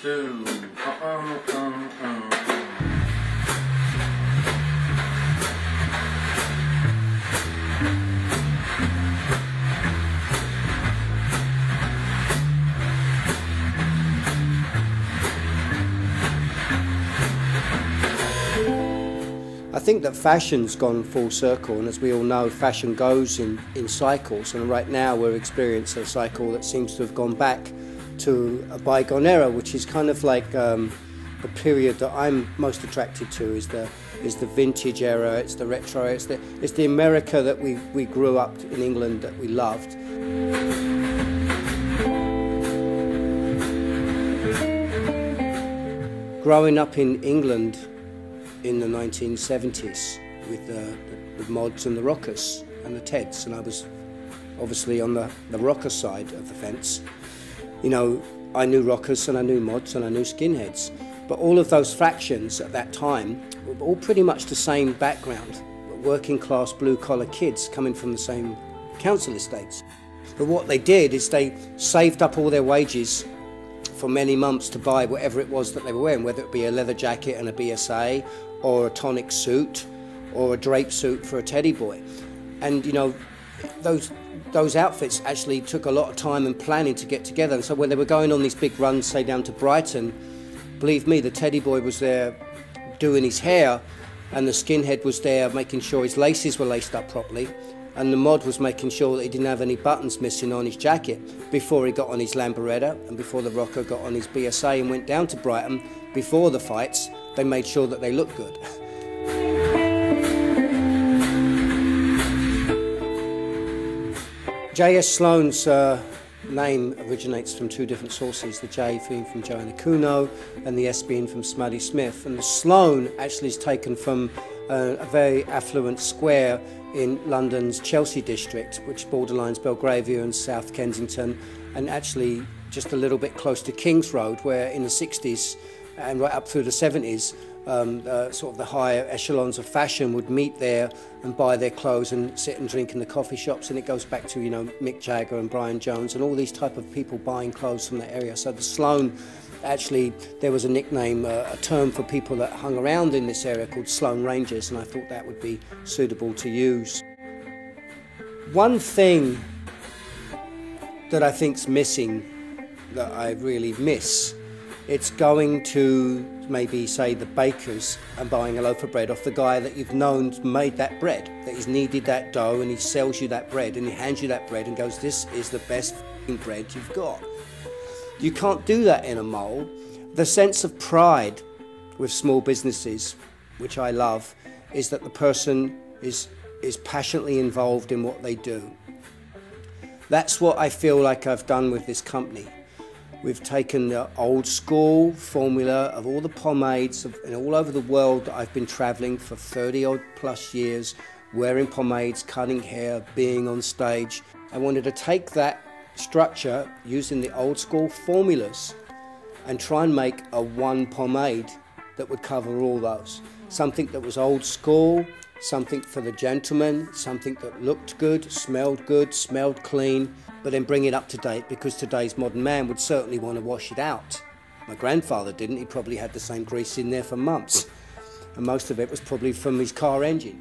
two. I think that fashion's gone full circle, and as we all know, fashion goes in cycles, and right now we're experiencing a cycle that seems to have gone back to a bygone era, which is kind of like the period that I'm most attracted to is the vintage era, it's the retro, it's the America that we grew up in England that we loved. Growing up in England in the 1970s with the mods and the rockers and the Teds, and I was obviously on the rocker side of the fence. You know, I knew rockers and I knew mods and I knew skinheads, but all of those factions at that time were all pretty much the same background, working class blue collar kids coming from the same council estates. But what they did is they saved up all their wages for many months to buy whatever it was that they were wearing, whether it be a leather jacket and a BSA, or a tonic suit, or a drape suit for a teddy boy. And you know, those outfits actually took a lot of time and planning to get together. And so when they were going on these big runs, say down to Brighton, believe me, the teddy boy was there doing his hair, and the skinhead was there making sure his laces were laced up properly, and the mod was making sure that he didn't have any buttons missing on his jacket before he got on his Lamboretta, and before the rocker got on his BSA and went down to Brighton. Before the fights, they made sure that they looked good. J.S. Sloane's name originates from two different sources, the J being from Joanna Kuno and the S being from Smuddy Smith. And the Sloane actually is taken from a very affluent square in London's Chelsea district, which borderlines Belgravia and South Kensington, and actually just a little bit close to King's Road, where in the 60s and right up through the 70s, sort of the higher echelons of fashion would meet there and buy their clothes and sit and drink in the coffee shops. And it goes back to, you know, Mick Jagger and Brian Jones and all these type of people buying clothes from that area. So the Sloane, actually, there was a nickname, a term for people that hung around in this area called Sloane Rangers, and I thought that would be suitable to use. One thing that I think's missing, that I really miss, it's going to maybe, say, the baker's and buying a loaf of bread off the guy that you've known made that bread, that he's kneaded that dough and he sells you that bread and he hands you that bread and goes, this is the best bread you've got. You can't do that in a mall. The sense of pride with small businesses, which I love, is that the person is passionately involved in what they do. That's what I feel like I've done with this company. We've taken the old school formula of all the pomades and all over the world that I've been traveling for 30 odd plus years, wearing pomades, cutting hair, being on stage. I wanted to take that structure using the old school formulas and try and make a one pomade that would cover all those. Something that was old school, something for the gentleman, something that looked good, smelled clean, but then bring it up to date, because today's modern man would certainly want to wash it out. My grandfather didn't. He probably had the same grease in there for months, and most of it was probably from his car engine.